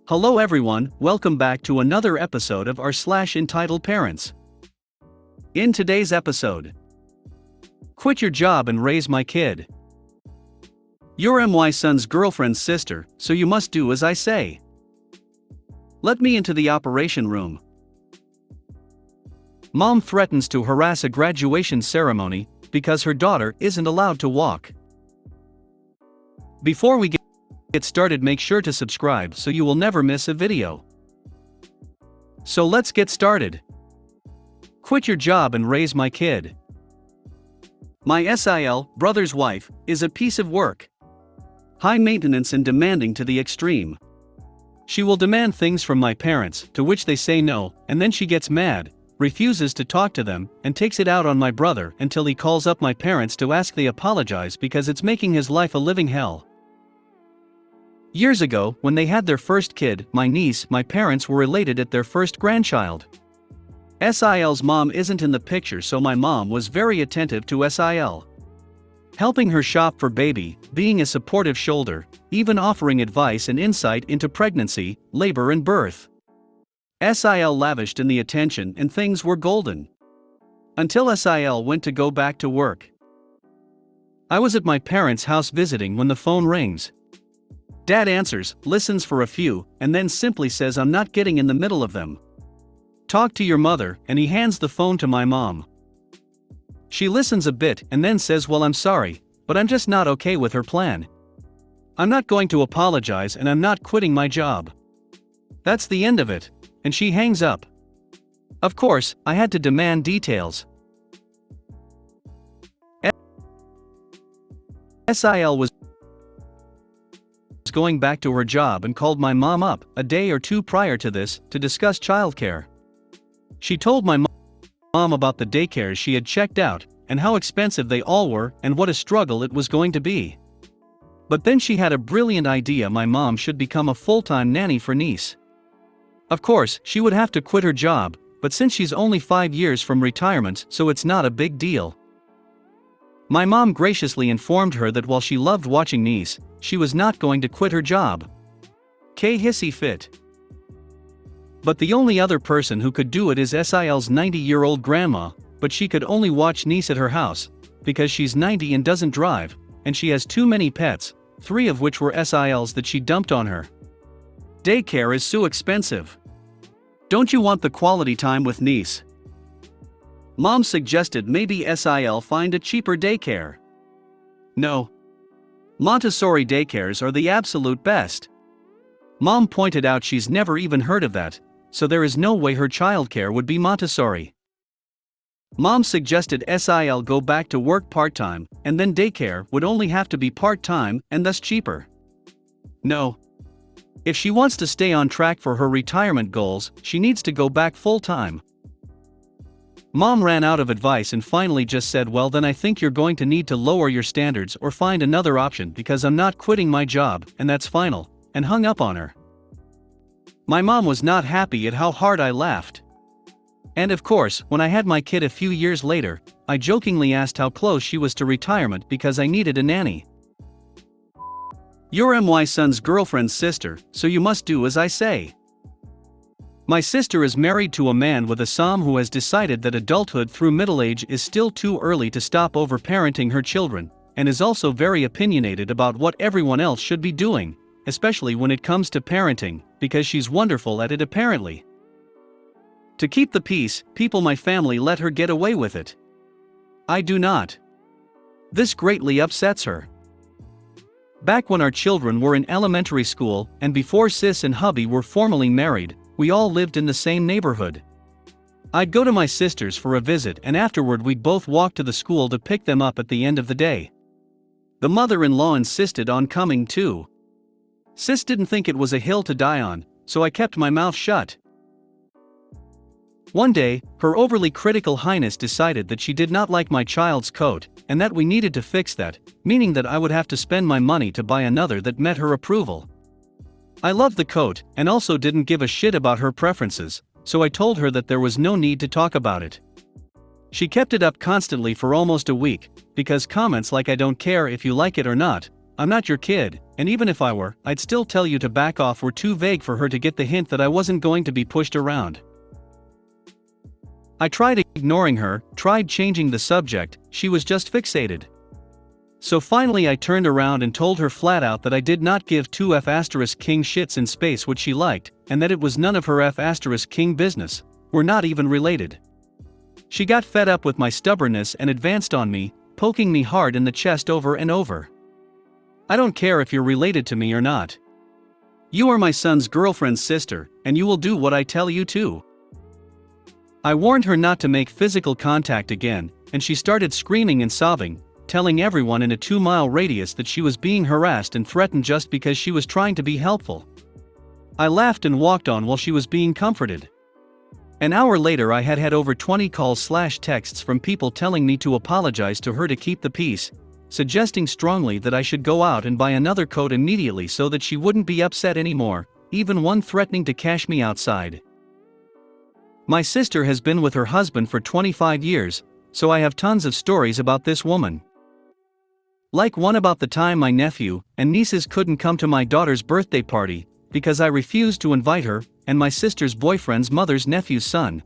Hello everyone, welcome back to another episode of our entitled parents. In today's episode, quit your job and raise my kid. You're my son's girlfriend's sister, so you must do as I say. Let me into the operation room. Mom threatens to harass a graduation ceremony because her daughter isn't allowed to walk. Before we get started, make sure to subscribe so you will never miss a video. So let's get started. Quit your job and raise my kid. My brother's wife is a piece of work. High maintenance and demanding to the extreme. She will demand things from my parents, to which they say no, and then she gets mad, refuses to talk to them, and takes it out on my brother until he calls up my parents to ask they apologize because it's making his life a living hell. Years ago, when they had their first kid, my niece, my parents were elated at their first grandchild. SIL's mom isn't in the picture, so my mom was very attentive to SIL. Helping her shop for baby, being a supportive shoulder, even offering advice and insight into pregnancy, labor and birth. SIL lavished in the attention and things were golden. Until SIL went to go back to work. I was at my parents' house visiting when the phone rings. Dad answers, listens for a few, and then simply says, "I'm not getting in the middle of them. Talk to your mother," and he hands the phone to my mom. She listens a bit and then says, "Well, I'm sorry, but I'm just not okay with her plan. I'm not going to apologize and I'm not quitting my job." That's the end of it, and she hangs up. Of course, I had to demand details. SIL was going back to her job and called my mom up a day or two prior to this to discuss childcare. She told my mom about the daycares she had checked out and how expensive they all were and what a struggle it was going to be. But then she had a brilliant idea: my mom should become a full-time nanny for niece. Of course, she would have to quit her job, but since she's only 5 years from retirement, so it's not a big deal. My mom graciously informed her that while she loved watching niece, she was not going to quit her job. Hissy fit. But the only other person who could do it is SIL's 90-year-old grandma, but she could only watch niece at her house, because she's 90 and doesn't drive, and she has too many pets, 3 of which were SIL's that she dumped on her. Daycare is so expensive. Don't you want the quality time with niece? Mom suggested maybe SIL find a cheaper daycare. No. Montessori daycares are the absolute best. Mom pointed out she's never even heard of that, so there is no way her childcare would be Montessori. Mom suggested SIL go back to work part-time, and then daycare would only have to be part-time and thus cheaper. No. If she wants to stay on track for her retirement goals, she needs to go back full-time. Mom ran out of advice and finally just said, "Well, then I think you're going to need to lower your standards or find another option because I'm not quitting my job, and that's final," and hung up on her. My mom was not happy at how hard I laughed. And of course, when I had my kid a few years later, I jokingly asked how close she was to retirement because I needed a nanny. You're my son's girlfriend's sister, so you must do as I say. My sister is married to a man with a son who has decided that adulthood through middle age is still too early to stop overparenting her children, and is also very opinionated about what everyone else should be doing, especially when it comes to parenting, because she's wonderful at it apparently. To keep the peace, my family let her get away with it. I do not. This greatly upsets her. Back when our children were in elementary school, and before sis and hubby were formally married, we all lived in the same neighborhood. I'd go to my sister's for a visit and afterward we'd both walk to the school to pick them up at the end of the day. The mother-in-law insisted on coming too. Sis didn't think it was a hill to die on, so I kept my mouth shut. One day, Her Overly Critical Highness decided that she did not like my child's coat, and that we needed to fix that, meaning that I would have to spend my money to buy another that met her approval. I loved the coat, and also didn't give a shit about her preferences, so I told her that there was no need to talk about it. She kept it up constantly for almost a week, because comments like "I don't care if you like it or not, I'm not your kid," and even if I were, I'd still tell you to back off. Were too vague for her to get the hint that I wasn't going to be pushed around. I tried ignoring her, tried changing the subject, she was just fixated. So finally I turned around and told her flat out that I did not give 2F** king shits in space what she liked, and that it was none of her F** king business. We're not even related. She got fed up with my stubbornness and advanced on me, poking me hard in the chest over and over. I don't care if you're related to me or not. You are my son's girlfriend's sister, and you will do what I tell you to. I warned her not to make physical contact again, and she started screaming and sobbing, telling everyone in a 2-mile radius that she was being harassed and threatened just because she was trying to be helpful. I laughed and walked on while she was being comforted. An hour later I had over 20 calls/texts from people telling me to apologize to her to keep the peace, suggesting strongly that I should go out and buy another coat immediately so that she wouldn't be upset anymore, even one threatening to cash me outside. My sister has been with her husband for 25 years, so I have tons of stories about this woman. Like one about the time my nephew and nieces couldn't come to my daughter's birthday party because I refused to invite her and my sister's boyfriend's mother's nephew's son.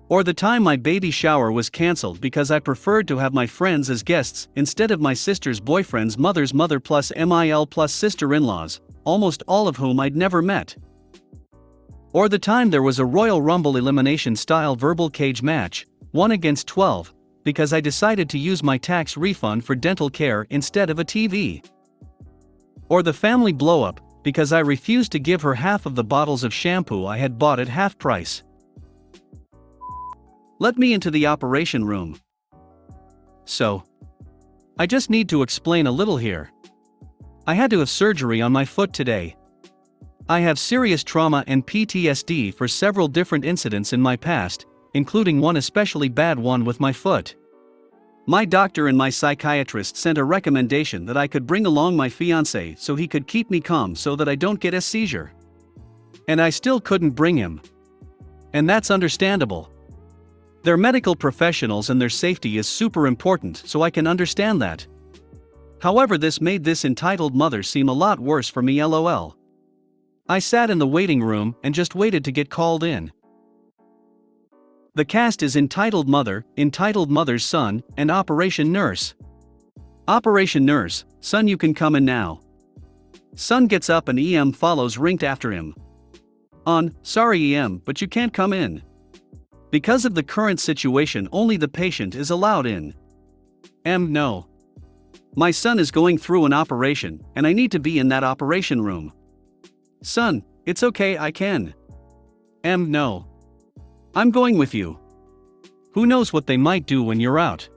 Or the time my baby shower was cancelled because I preferred to have my friends as guests instead of my sister's boyfriend's mother's mother plus MIL plus sister-in-laws, almost all of whom I'd never met. Or the time there was a Royal Rumble elimination-style verbal cage match, 1 against 12, because I decided to use my tax refund for dental care instead of a TV. Or the family blow-up, because I refused to give her half of the bottles of shampoo I had bought at half price. Let me into the operation room. So, I just need to explain a little here. I had to have surgery on my foot today. I have serious trauma and PTSD for several different incidents in my past, including one especially bad one with my foot. My doctor and my psychiatrist sent a recommendation that I could bring along my fiancé so he could keep me calm so that I don't get a seizure. And I still couldn't bring him. And that's understandable. They're medical professionals and their safety is super important, so I can understand that. However, this made this entitled mother seem a lot worse for me, lol. I sat in the waiting room and just waited to get called in. The cast is Entitled Mother, Entitled Mother's Son, and Operation Nurse. Operation Nurse, son, you can come in now. Son gets up and EM follows rinked after him. Sorry EM, but you can't come in. Because of the current situation, only the patient is allowed in. No. My son is going through an operation, and I need to be in that operation room. Son, it's okay, I can. No. I'm going with you. Who knows what they might do when you're out?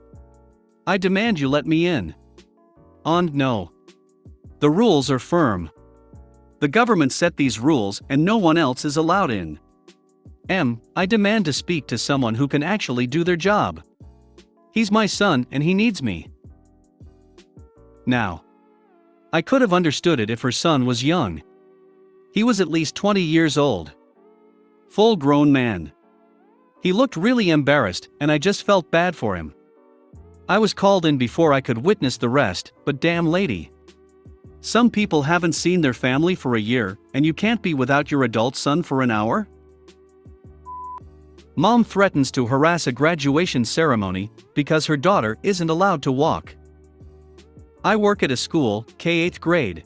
I demand you let me in. No. The rules are firm. The government set these rules and no one else is allowed in. I demand to speak to someone who can actually do their job. He's my son and he needs me. Now, I could have understood it if her son was young. He was at least 20 years old. Full-grown man. He looked really embarrassed and I just felt bad for him. I was called in before I could witness the rest, but damn lady. Some people haven't seen their family for a year, and you can't be without your adult son for an hour? Mom threatens to harass a graduation ceremony because her daughter isn't allowed to walk. I work at a school, K-8th grade.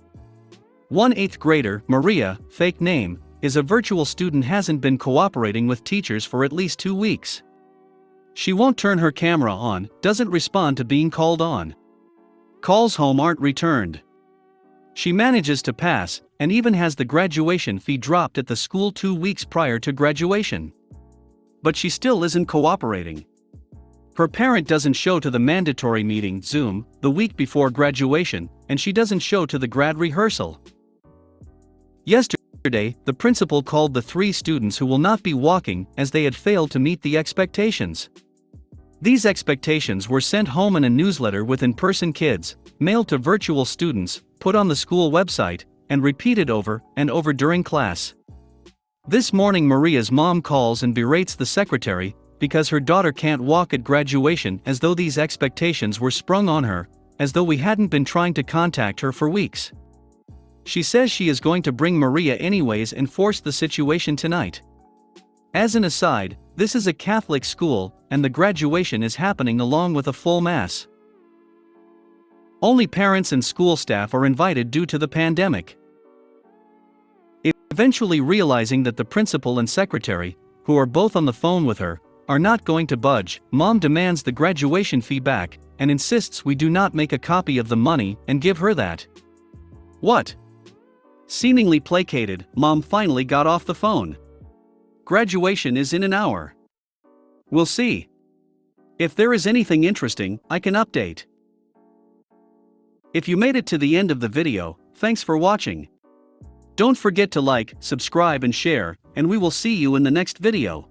One 8th grader, Maria, fake name, is a virtual student, hasn't been cooperating with teachers for at least 2 weeks. She won't turn her camera on, doesn't respond to being called on. Calls home aren't returned. She manages to pass, and even has the graduation fee dropped at the school 2 weeks prior to graduation. But she still isn't cooperating. Her parent doesn't show to the mandatory meeting, Zoom, the week before graduation, and she doesn't show to the grad rehearsal. Yesterday, the principal called the 3 students who will not be walking as they had failed to meet the expectations. These expectations were sent home in a newsletter with in-person kids, mailed to virtual students, put on the school website, and repeated over and over during class. This morning Maria's mom calls and berates the secretary because her daughter can't walk at graduation, as though these expectations were sprung on her, as though we hadn't been trying to contact her for weeks. She says she is going to bring Maria anyways and force the situation tonight. As an aside, this is a Catholic school, and the graduation is happening along with a full mass. Only parents and school staff are invited due to the pandemic. Eventually realizing that the principal and secretary, who are both on the phone with her, are not going to budge, Mom demands the graduation fee back, and insists we do not make a copy of the money and give her that. What? Seemingly placated, Mom finally got off the phone. Graduation is in an hour. We'll see. If there is anything interesting, I can update. If you made it to the end of the video, thanks for watching. Don't forget to like, subscribe and share, and we will see you in the next video.